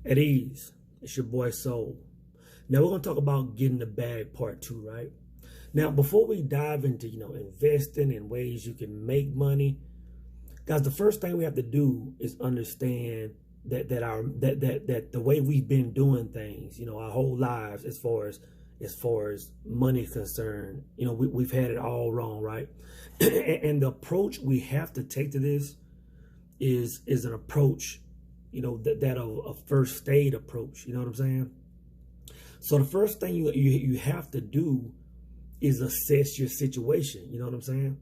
At ease. It's your boy Soul. Now we're gonna talk about getting the bag part 2, right? Now before we dive into investing and ways you can make money, guys, the first thing we have to do is understand that the way we've been doing things, our whole lives, as far as money is concerned, we've had it all wrong, right? And the approach we have to take to this is an approach, that of a first aid approach. You know what I'm saying? So the first thing you have to do is assess your situation. You know what I'm saying?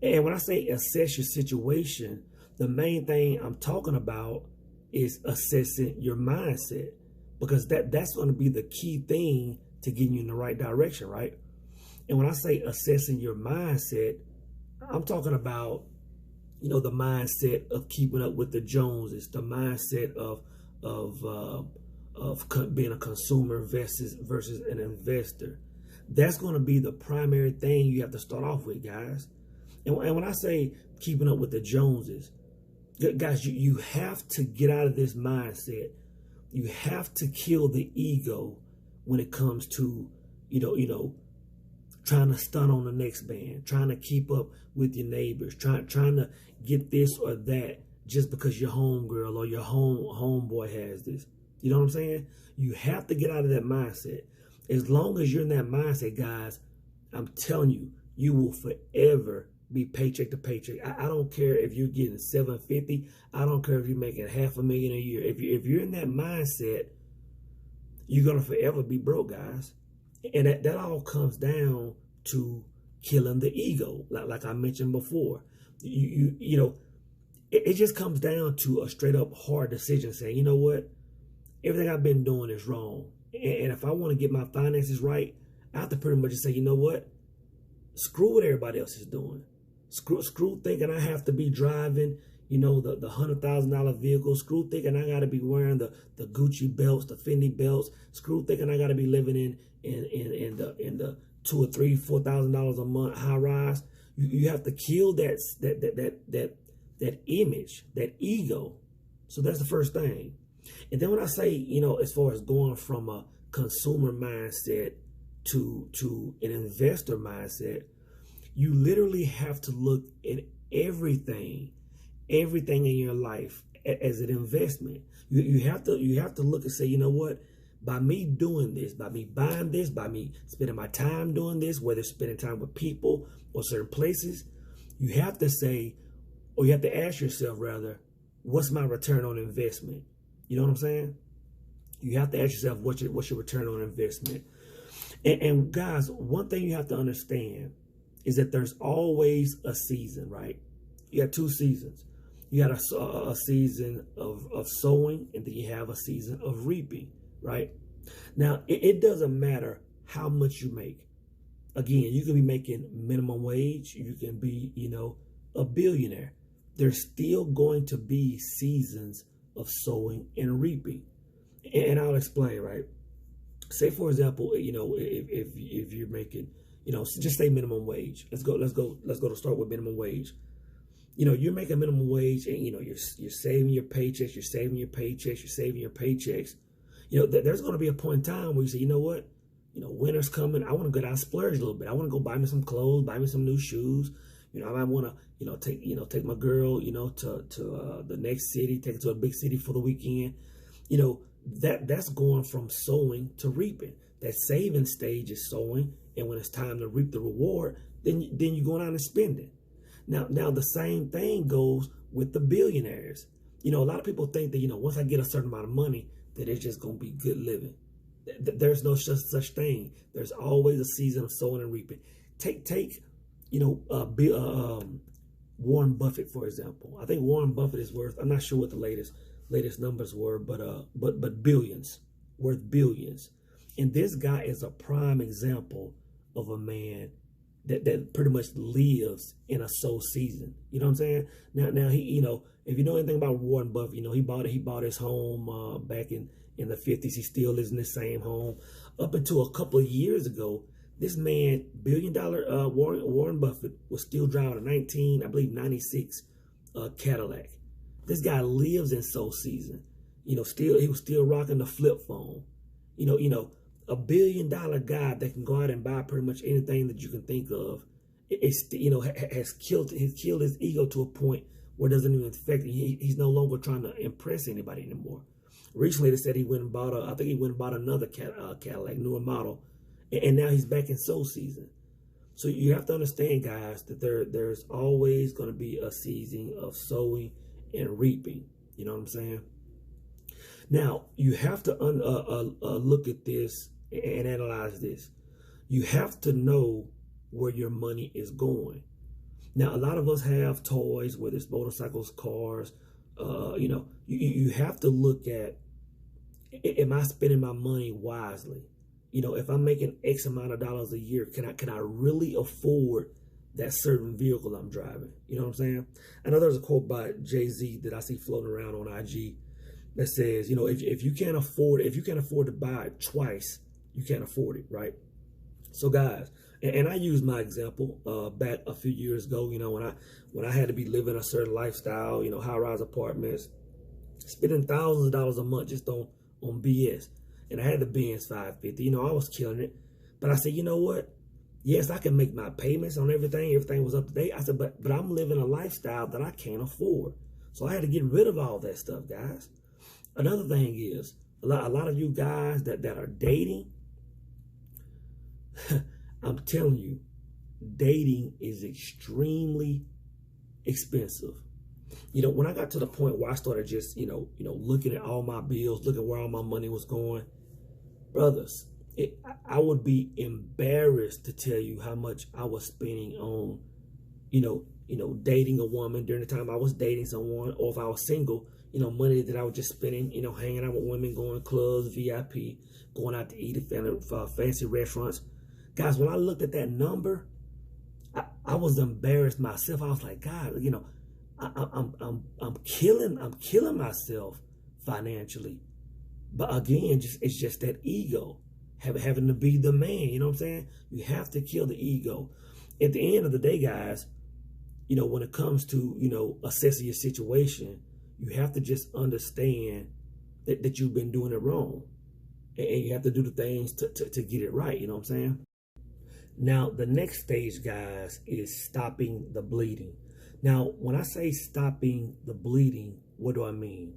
And when I say assess your situation, the main thing I'm talking about is assessing your mindset, because that's going to be the key thing to getting you in the right direction, right? And when I say assessing your mindset, I'm talking about, the mindset of keeping up with the Joneses, the mindset of being a consumer versus an investor. That's going to be the primary thing you have to start off with, guys. And when I say keeping up with the Joneses, guys, you have to get out of this mindset. You have to kill the ego when it comes to, trying to stun on the next man, trying to keep up with your neighbors, trying to get this or that just because your homegirl or your homeboy has this. You know what I'm saying? You have to get out of that mindset. As long as you're in that mindset, guys, I'm telling you, you will forever be paycheck to paycheck. I don't care if you're getting $750. I don't care if you're making $500,000 a year. If you're in that mindset, you're gonna forever be broke, guys. And that all comes down to killing the ego, like I mentioned before. It just comes down to a straight up hard decision, saying, you know what, everything I've been doing is wrong, and if I want to get my finances right, I have to pretty much just say, you know what, screw what everybody else is doing. Screw thinking I have to be driving, the $100,000 vehicle. Screw thinking I got to be wearing the Gucci belts, the Fendi belts. Screw thinking I got to be living in the $2,000 or $3,000, $4,000 a month high rise. You have to kill that image, that ego. So that's the first thing. And then when I say, as far as going from a consumer mindset to an investor mindset, you literally have to look at everything in your life as an investment. You have to look and say, you know what, by me doing this, by me buying this, by me spending my time doing this, whether it's spending time with people or certain places, you have to say, or you have to ask yourself rather, what's my return on investment? You know what I'm saying? You have to ask yourself, what's your return on investment? And guys, one thing you have to understand is that there's always a season, right? You got two seasons. You got a season of sowing, and then you have a season of reaping, right? Now, it doesn't matter how much you make. Again, you can be making minimum wage. You can be, a billionaire. There's still going to be seasons of sowing and reaping. And I'll explain, right? Say, for example, if you're making, just say minimum wage. Let's go to start with minimum wage. You're making minimum wage, and you're saving your paychecks, you're saving your paychecks. There's going to be a point in time where you say, you know what, winter's coming. I want to go down and splurge a little bit. I want to go buy me some clothes, buy me some new shoes. I might want to, take my girl, to the next city, take her to a big city for the weekend. That's going from sowing to reaping. That saving stage is sowing, and when it's time to reap the reward, then you're going out and spending. Now the same thing goes with the billionaires. A lot of people think that, once I get a certain amount of money, that it's just going to be good living. There's no such thing. There's always a season of sowing and reaping. Take Warren Buffett, for example. I think Warren Buffett is worth, I'm not sure what the latest numbers were, but billions, worth billions. And this guy is a prime example of a man that pretty much lives in a sow season. You know what I'm saying? Now he, if you know anything about Warren Buffett, he bought his home back in the 50s. He still lives in the same home. Up until a couple of years ago, this man, billion-dollar Warren Buffett, was still driving a 96 Cadillac. This guy lives in sow season. he was still rocking the flip phone. $1 billion guy that can go out and buy pretty much anything that you can think of. Has killed his ego to a point where it doesn't even affect him. He's no longer trying to impress anybody anymore. Recently, they said he went and bought another Cadillac, newer model, and now he's back in sow season. So you have to understand, guys, that there's always going to be a season of sowing and reaping. You know what I'm saying? Now, you have to look at this and analyze this. You have to know where your money is going. Now, a lot of us have toys, whether it's motorcycles, cars. You have to look at, am I spending my money wisely? If I'm making X amount of dollars a year, can I really afford that certain vehicle I'm driving? You know what I'm saying? I know there's a quote by Jay-Z that I see floating around on IG that says, if you can't afford to buy it twice, you can't afford it, right? So guys, and I use my example back a few years ago, when I had to be living a certain lifestyle, high-rise apartments, spending thousands of dollars a month just on BS. And I had the Benz 550, I was killing it. But I said, you know what? Yes, I can make my payments on everything. Everything was up to date. I said, but I'm living a lifestyle that I can't afford. So I had to get rid of all that stuff, guys. Another thing is, a lot of you guys that are dating, I'm telling you, dating is extremely expensive. When I got to the point where I started just, looking at all my bills, looking where all my money was going, brothers, I would be embarrassed to tell you how much I was spending on, dating a woman during the time I was dating someone, or if I was single, money that I was just spending, hanging out with women, going to clubs, VIP, going out to eat at fancy restaurants. Guys, when I looked at that number, I was embarrassed myself. I was like, God, I'm killing myself financially. But again, it's just that ego, having to be the man. You know what I'm saying? You have to kill the ego. At the end of the day, guys, when it comes to, assessing your situation, you have to just understand that you've been doing it wrong. And you have to do the things to get it right. You know what I'm saying? Now, the next stage, guys, is stopping the bleeding. Now, when I say stopping the bleeding, what do I mean?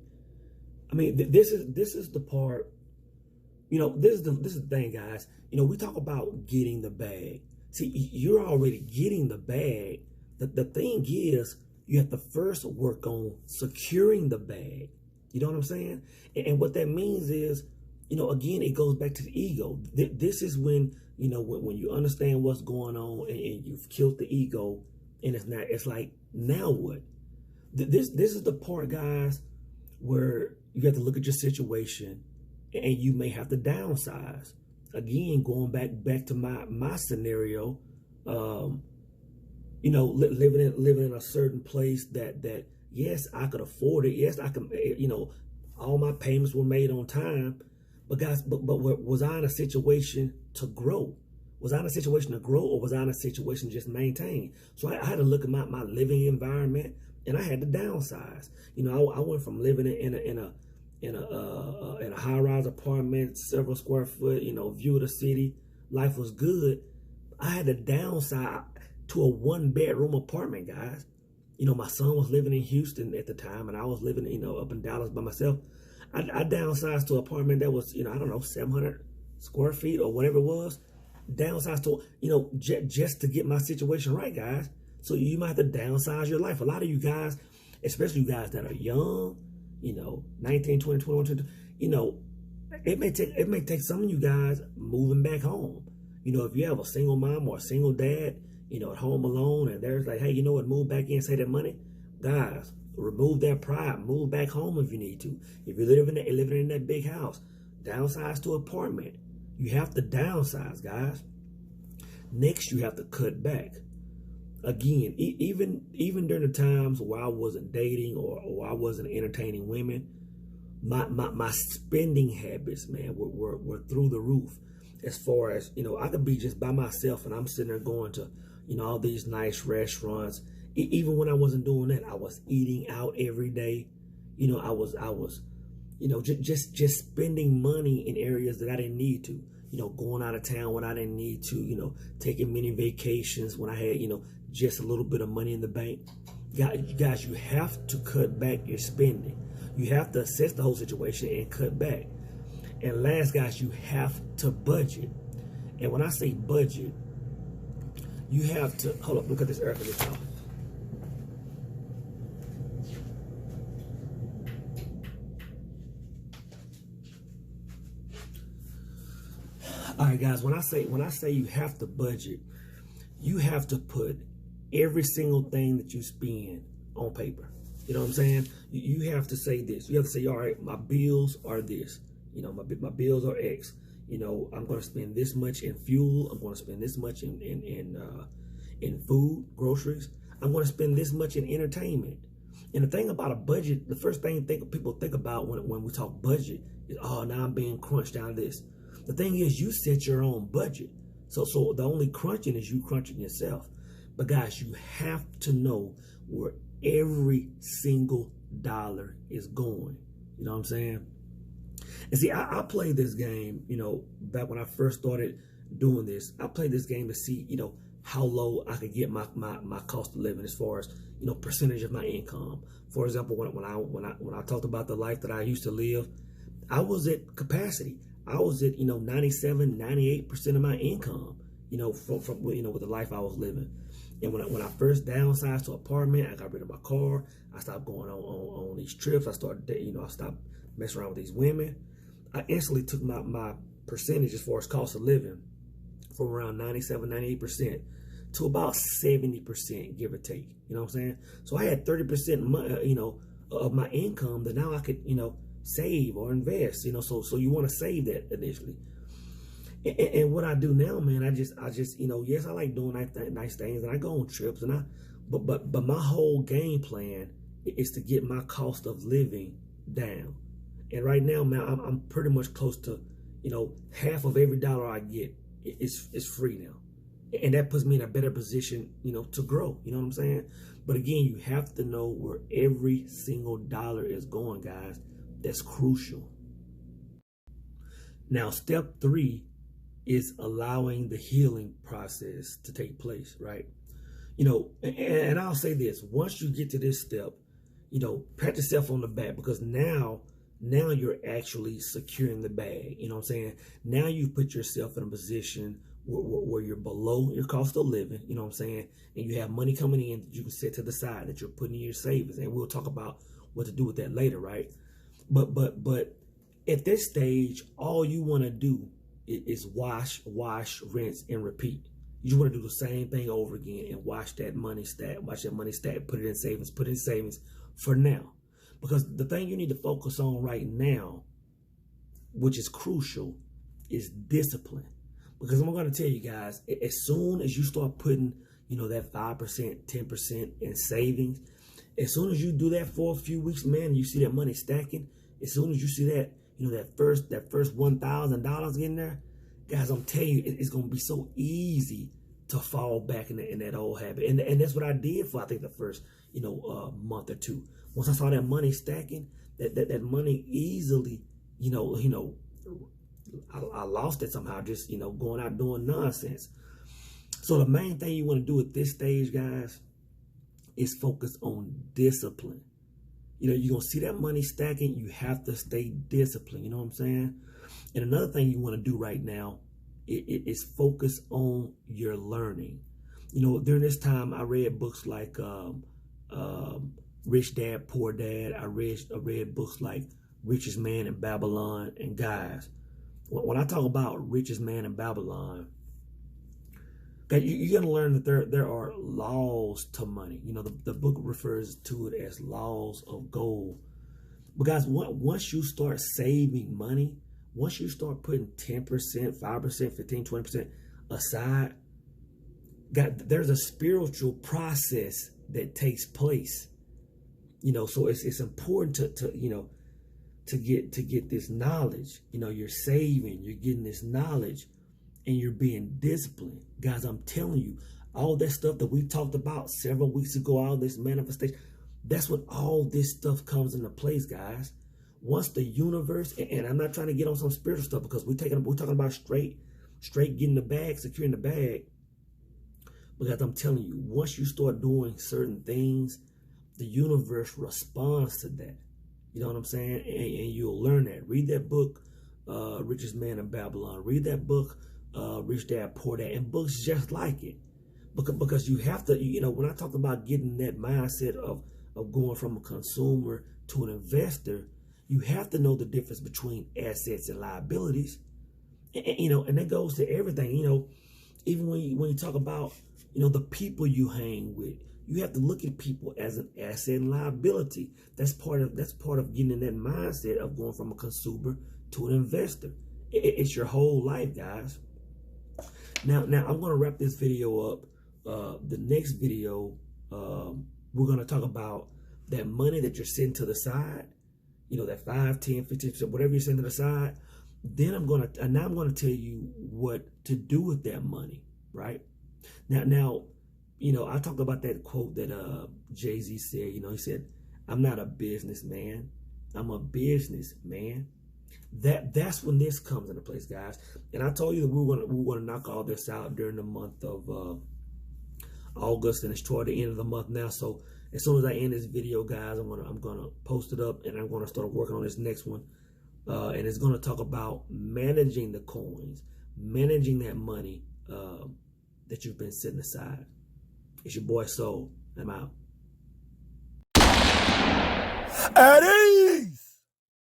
I mean, this is the part, this is the thing, guys. We talk about getting the bag. See, you're already getting the bag. The thing is, you have to first work on securing the bag. You know what I'm saying? And what that means is, again, it goes back to the ego. This is when, when you understand what's going on and you've killed the ego, and it's like, now what? This is the part, guys, where you have to look at your situation and you may have to downsize. Again, going back to my scenario, living in a certain place that yes, I could afford it. Yes, I can, all my payments were made on time. But guys, but was I in a situation to grow? Was I in a situation to grow, or was I in a situation to just maintain? So I had to look at my living environment, and I had to downsize. I went from living in a high-rise apartment, several square foot, view of the city. Life was good. I had to downsize to a 1-bedroom apartment, guys. My son was living in Houston at the time, and I was living, up in Dallas by myself. I downsized to an apartment that was, 700 square feet or whatever it was. Downsized to, just to get my situation right, guys. So you might have to downsize your life. A lot of you guys, especially you guys that are young, 19, 20, 21, 22, it may take some of you guys moving back home. If you have a single mom or a single dad, at home alone, and there's like, hey, move back in, save that money. Guys, remove that pride. Move back home if you need to. If you're living in that big house, downsize to an apartment. You have to downsize, guys. Next, you have to cut back. Again, even during the times where I wasn't dating or I wasn't entertaining women, my spending habits, man, were through the roof. As far as, I could be just by myself and I'm sitting there going to, all these nice restaurants. Even when I wasn't doing that, I was eating out every day. I was Just spending money in areas that I didn't need to. Going out of town when I didn't need to. Taking many vacations when I had, just a little bit of money in the bank. Guys, you have to cut back your spending. You have to assess the whole situation and cut back. And last, guys, you have to budget. And when I say budget, you have to, hold up, look at this air conditioner off. All right, guys, when I say you have to budget, you have to put every single thing that you spend on paper. You know what I'm saying? You have to say this. You have to say, all right, my bills are this. My bills are X. I'm going to spend this much in fuel. I'm going to spend this much in food, groceries. I'm going to spend this much in entertainment. And the thing about a budget, the first thing people think about when we talk budget is, oh, now I'm being crunched down to this. The thing is, you set your own budget. So the only crunching is you crunching yourself. But guys, you have to know where every single dollar is going. You know what I'm saying? And see, I played this game, back when I first started doing this. I played this game to see, how low I could get my cost of living as far as, percentage of my income. For example, when I talked about the life that I used to live, I was at capacity. I was at, 97, 98% of my income, from with the life I was living. And when I first downsized to an apartment, I got rid of my car. I stopped going on these trips. I started, I stopped messing around with these women. I instantly took my percentage as far as cost of living from around 97, 98% to about 70%, give or take. You know what I'm saying? So I had 30%, of my income that now I could, save or invest. So you want to save that initially. And what I do now, man, I just, yes, I like doing nice things, and I go on trips, but my whole game plan is to get my cost of living down. And right now, man, I'm pretty much close to, half of every dollar I get is free now. And that puts me in a better position, to grow. You know what I'm saying? But again, you have to know where every single dollar is going, guys. That's crucial. Now, step 3 is allowing the healing process to take place, right? And I'll say this, once you get to this step, pat yourself on the back, because now you're actually securing the bag. You know what I'm saying? Now you put yourself in a position where you're below your cost of living, you know what I'm saying? And you have money coming in that you can set to the side, that you're putting in your savings. And we'll talk about what to do with that later, right? But at this stage, all you want to do is wash, rinse, and repeat. You just want to do the same thing over again and watch that money stack, put it in savings for now. Because the thing you need to focus on right now, which is crucial, is discipline. Because I'm going to tell you guys, as soon as you start putting, that 5%, 10% in savings, as soon as you do that for a few weeks, man, you see that money stacking. As soon as you see that, that first $1,000 in there, guys, I'm telling you, it's going to be so easy to fall back in that old habit. And that's what I did for, I think, the first, month or two. Once I saw that money stacking, that money easily, I lost it somehow, just, going out doing nonsense. So the main thing you want to do at this stage, guys, is focus on discipline. You're going to see that money stacking. You have to stay disciplined. You know what I'm saying? And another thing you want to do right now is focus on your learning. During this time, I read books like Rich Dad, Poor Dad. I read books like Richest Man in Babylon. And guys, when I talk about Richest Man in Babylon, you're going to learn that there are laws to money. The book refers to it as laws of gold. But guys, once you start saving money, once you start putting 10%, 5%, 15, 20% aside, there's a spiritual process that takes place. So it's important to get this knowledge. You're saving, you're getting this knowledge, and you're being disciplined. Guys, I'm telling you, all that stuff that we talked about several weeks ago, all this manifestation, that's when all this stuff comes into place, guys. once the universe, and I'm not trying to get on some spiritual stuff because we're talking about straight getting the bag, securing the bag. Because I'm telling you, once you start doing certain things, the universe responds to that. You know what I'm saying? And you'll learn that. Read that book, Richest Man in Babylon. Read that book, Rich Dad, Poor Dad, and books just like it. Because you have to, when I talk about getting that mindset of going from a consumer to an investor, you have to know the difference between assets and liabilities. And that goes to everything. Even when you talk about, the people you hang with, you have to look at people as an asset and liability. That's part of getting in that mindset of going from a consumer to an investor. It's your whole life, guys. Now I'm going to wrap this video up. The next video, we're going to talk about that money that you're setting to the side. That 5, 10, 15%, whatever you're setting to the side. Then I'm going to tell you what to do with that money, right? Now, I talked about that quote that Jay-Z said. He said, "I'm not a businessman. I'm a businessman." That's when this comes into place, guys. And I told you that we're gonna knock all this out during the month of August, and it's toward the end of the month now. So as soon as I end this video, guys, I'm gonna post it up, and I'm gonna start working on this next one. And it's gonna talk about managing the coins, managing that money that you've been setting aside. It's your boy Soul. I'm out. At ease!